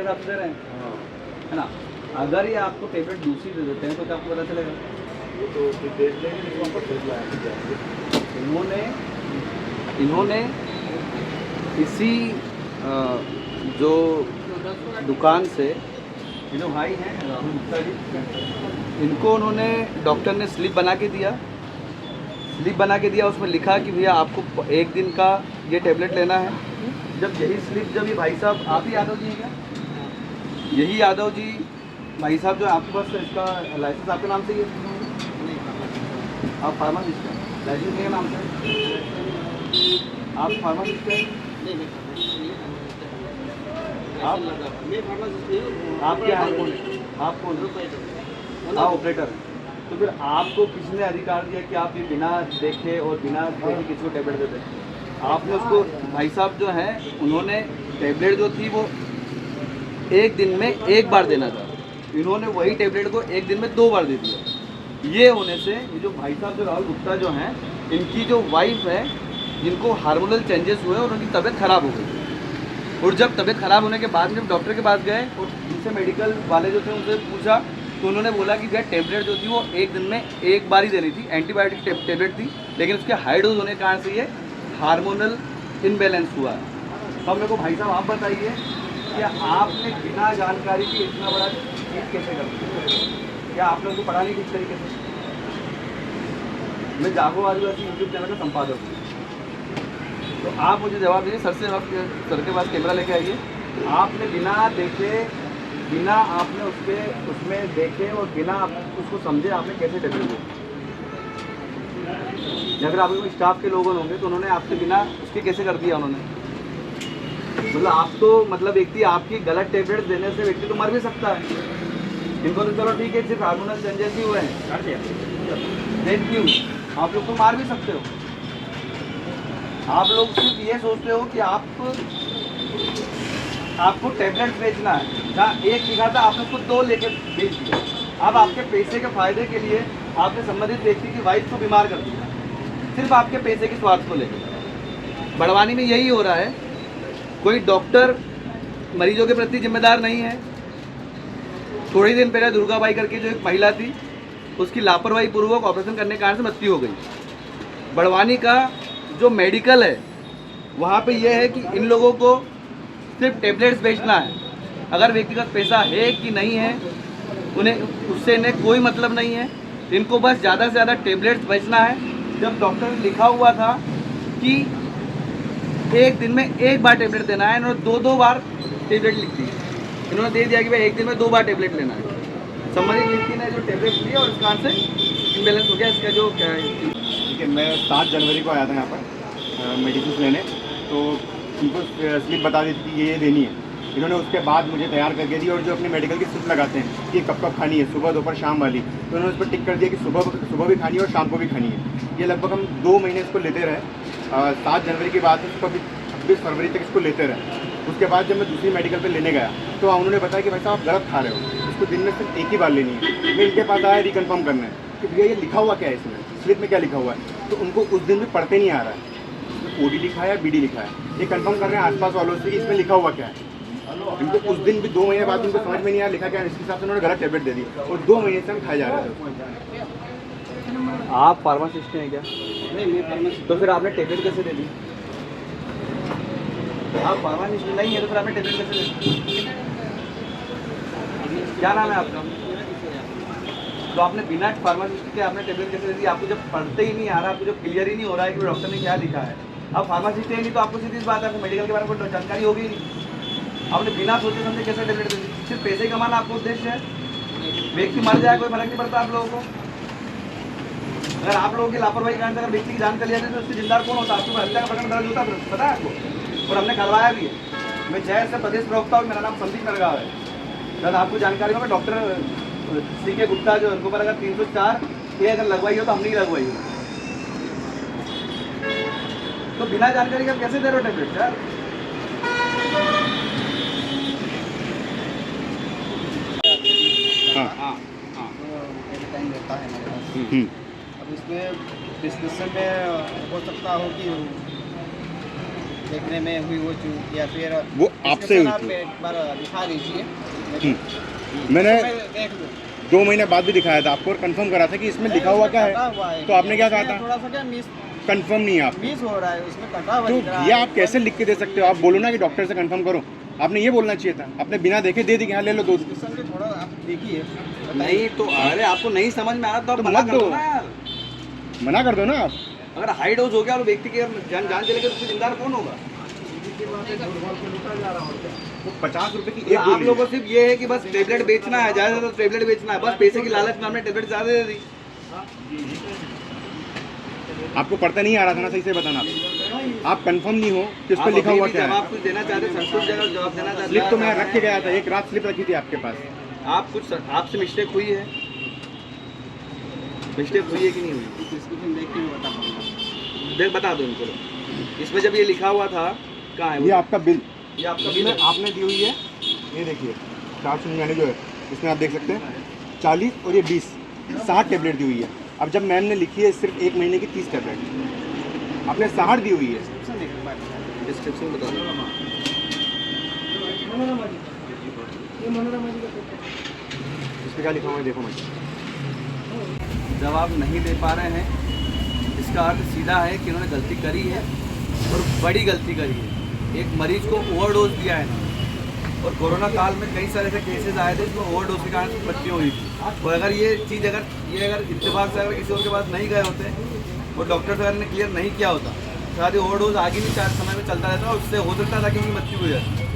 हिसाब से दे रहे हैं, है ना। अगर ये आपको टेबलेट दूसरी दे देते हैं तो क्या आपको पता चलेगा? वो तो फिर देख लेंगे, लेकिन वहाँ पर फिर लाएंगे जाएंगे। इन्होंने इसी जो दुकान से ये जो भाई हैं राहुल गुप्ता जी, इनको उन्होंने डॉक्टर ने स्लिप बना के दिया। उसमें लिखा कि भैया आपको 1 दिन का ये टेबलेट लेना है। जब ये भाई साहब, आप ही यादव जी हैं क्या? यही यादव जी भाई साहब जो आपके पास इसका लाइसेंस आपके नाम से ही है? आप फार्मासिस्ट हैं, लाइसेंस के नाम से आप फार्मासिस्ट हैं? आप क्या हैं? आप कौन हैं? आप ऑपरेटर हैं। तो फिर आपको किसने अधिकार दिया कि आप ये बिना देखे और बिना देखे किसी को टेबलेट दे दें? आपने उसको, भाई साहब जो हैं उन्होंने टेबलेट जो थी वो 1 दिन में 1 बार देना था, इन्होंने वही टेबलेट को 1 दिन में 2 बार दे दिया। ये होने से ये जो भाई साहब जो राहुल गुप्ता जो हैं, इनकी जो वाइफ है, जिनको हार्मोनल चेंजेस हुए और उनकी तबीयत ख़राब हो गई। और जब तबीयत ख़राब होने के बाद जब डॉक्टर के पास गए और उनसे मेडिकल वाले जो थे उनसे पूछा तो उन्होंने बोला कि भैया टेबलेट जो थी वो 1 दिन में 1 बार ही देनी थी, एंटीबायोटिक टेबलेट थी, लेकिन उसके हाई डोज होने के कारण से ये हार्मोनल इनबैलेंस हुआ। तो मेरे को भाई साहब आप बताइए कि आपने बिना जानकारी के इतना बड़ा चीज़ कैसे कर दिया? क्या आपने उनको पढ़ा नहीं किस तरीके से? मैं जागो आदिवासी यूट्यूब चैनल का संपादक हूँ, तो आप मुझे जवाब दीजिए। सर से आप सर के पास कैमरा लेके आइए। आपने बिना देखे, बिना आपने उसमें देखे और बिना उसको समझे आपने कैसे टेबलेट दिया? या फिर आपके कोई स्टाफ के लोग होंगे तो उन्होंने आपसे बिना उसके कैसे कर दिया उन्होंने? मतलब आप तो मतलब व्यक्ति आपकी गलत टेबलेट देने से व्यक्ति तो मर भी सकता है। इनको तो चलो ठीक है, सिर्फ हार्मोनल चेंजेस ही हुए हैं, देन क्यों आप लोग तो मार भी सकते हो। आप लोग सिर्फ ये सोचते हो कि आपको टेबलेट बेचना है, जहाँ 1 लिखा था आपने उसको 2 लेके बेच दिया। अब आपके पैसे के फायदे के लिए आपने संबंधित व्यक्ति की वाइफ को बीमार कर दिया, सिर्फ आपके पैसे के स्वार्थ को लेकर। बड़वानी में यही हो रहा है। कोई डॉक्टर मरीजों के प्रति जिम्मेदार नहीं है। थोड़ी दिन पहले दुर्गाबाई करके जो एक महिला थी, उसकी लापरवाही पूर्वक ऑपरेशन करने के कारण से मृत्यु हो गई। बड़वानी का जो मेडिकल है वहाँ पे ये है कि इन लोगों को सिर्फ टेबलेट्स बेचना है। अगर व्यक्तिगत पैसा है कि नहीं है उससे इन्हें कोई मतलब नहीं है। इनको बस ज़्यादा से ज़्यादा टेबलेट्स बेचना है। जब डॉक्टर ने लिखा हुआ था कि 1 दिन में 1 बार टेबलेट देना है, इन्होंने 2-2 बार टेबलेट लिख दी। इन्होंने दे दिया कि भाई 1 दिन में 2 बार टेबलेट लेना है। संबंधित व्यक्ति ने जो टेबलेट ली और इस कारण से इम्बैलेंस हो गया। इसका जो क्या है, ठीक है, मैं 7 जनवरी को आया था यहाँ पर मेडिसिन लेने, तो उनको स्लिप बता दी थी कि ये देनी है। इन्होंने उसके बाद मुझे तैयार करके दी और जो अपने मेडिकल की स्लिप लगाते हैं कि कब कब खानी है, सुबह दोपहर शाम वाली, तो उन्होंने उस पर टिक कर दिया कि सुबह भी खानी है और शाम को भी खानी है। ये लगभग हम 2 महीने इसको लेते रहे। 7 जनवरी की बात है, उसको अभी 26 फरवरी तक इसको लेते रहे। उसके बाद जब मैं दूसरी मेडिकल पे लेने गया तो उन्होंने बताया कि भाई साहब आप गलत खा रहे हो, इसको दिन में सिर्फ 1 ही बार लेनी है। मैं इनके पास आया रिकन्फर्म करने कि भैया ये लिखा हुआ क्या है, इसमें स्लिप में क्या लिखा हुआ है, तो उनको उस दिन भी पढ़ते नहीं आ रहा है, इसमें OD लिखा है, BD लिखा है। ये कंफर्म कर रहे हैं आसपास वालों से कि इसमें लिखा हुआ क्या है। इनको उस दिन भी 2 महीने बाद उनको समझ में नहीं आया लिखा क्या है, इसके हिसाब से उन्होंने गलत टेबलेट दे दी और 2 महीने से हम खाए जा रहे थे। आप फार्मासिस्ट हैं क्या? नहीं, मैं फार्मासिस्ट। तो फिर आपने टेबलेट कैसे दे दी? आप फार्मासिस्ट नहीं है तो फिर आपने टेबलेट कैसे दे दी? क्या नाम है आपका? तो आपने बिना फार्मासिस्ट के आपने टेबलेट कैसे दे दी? आपको जब पढ़ते ही नहीं आ रहा, आपको जब क्लियर ही नहीं हो रहा है कि डॉक्टर ने क्या लिखा है। आप फार्मासिस्ट है नहीं तो आपको सीधी बात है, आपको मेडिकल के बारे में कोई जानकारी होगी नहीं। आपने बिना सोचे समझे कैसे टेबलेट दे दी? सिर्फ पैसे कमाना आपको उद्देश्य है? व्यक्ति मर जाए कोई फर्क नहीं पड़ता आप लोगों को। अगर आप लोगों की लापरवाही के कारण अगर व्यक्ति की जान चली जाती तो उससे जिम्मेदार कौन होता? आपको हत्या का प्रकरण दर्ज होता, पता है आपको? और हमने करवाया भी है। मैं जय से प्रदेश प्रवक्ता हूँ, मेरा नाम संदीप नरगाव है। अगर आपको जानकारी हो, मैं डॉक्टर CK गुप्ता जो उनको पर अगर 304 ये अगर लगवाई हो तो हमने ही लगवाई हो। तो बिना जानकारी के आप कैसे दे रहे हो टेबलेट यार? हाँ, टाइम रहता है हमारे पास। अब इसमें डिस्कशन में हो सकता हो कि देखने में हुई वो चूक या फिर वो आपसे हुई आप थी। एक बार दिखा दीजिए मैंने मैं देख लूँ 2 महीने बाद भी दिखाया था आपको और कंफर्म करा था कि इसमें लिखा हुआ क्या है, तो आपने क्या कहा था? थोड़ा सा क्या मिस कंफर्म नहीं है आप। हो रहा है उसमें कटा हुआ तो दिख रहा ये है। आप कैसे लिख के दे सकते हो? आप बोलो ना कि डॉक्टर से कंफर्म करो, आपने ये बोलना चाहिए था। आपने बिना देखे दे दी कि हाँ ले लो दूध। डिस्क्रिप्शन पे थोड़ा आप देखिए नहीं तो अरे आपको नहीं समझ में आ रहा तो आप तो मना मत कर दो दो। ना यार। मना कर दो ना आप। अगर हाई डोज हो गया और व्यक्ति की जान जान चलेगी तो उसकी जिम्मेदार कौन होगा? वो 50 रुपए की तो एक आप गोली लोगों है। को सिर्फ ये है कि बस टेबलेट बेचना है, ज्यादा से ज्यादा टेबलेट बेचना है, बस पैसे की लालच में हमने टेबलेट ज्यादा दे दी। आपको पढ़ता नहीं आ रहा था ना, सही से बताना आप कंफर्म नहीं हो कि उस पर लिखा हुआ क्या जवाब है। कुछ देना चाहते, संतुष्ट जवाब देना चाहते। स्लिप तो मैं रख के गया था, एक रात स्लिप रखी थी आपके पास। आप कुछ आपसे मिस्टेक हुई है? मिस्टेक हुई है कि नहीं हुई? डिस्क्रिप्शन देख के बता पाऊंगा। देख बता दो इनको। इसमें जब ये लिखा हुआ था कहाँ है ये वो? आपका बिल, ये आपका बिल इसमें है। आपने दी हुई है, ये देखिए 499 जो है, इसमें आप देख सकते हैं 40 और ये 20, 60 टेबलेट दी हुई है। अब जब मैम ने लिखी है सिर्फ 1 महीने की 30 टेबलेट, आपने 60 दी हुई है। डिस्क्रिप्शन देख के बात डिस्क्रिप्शन बता दो। इस पर क्या लिखा हुआ है देखो मत। जवाब नहीं दे पा रहे हैं, इसका अर्थ सीधा है कि उन्होंने गलती करी है और बड़ी गलती करी है। एक मरीज को ओवरडोज दिया है ना, और कोरोना काल में कई सारे ऐसे केसेस आए थे जिसमें ओवरडोज के कारण मृत्यु हुई थी। और अगर ये चीज़ अगर इत्तेफाक से अगर किसी और के पास नहीं गए होते और डॉक्टर अगर ने क्लियर नहीं किया होता, शायद ओवरडोज आगे भी 4 समय में चलता रहता और उससे हो सकता था कि उनकी मृत्यु हो जाती।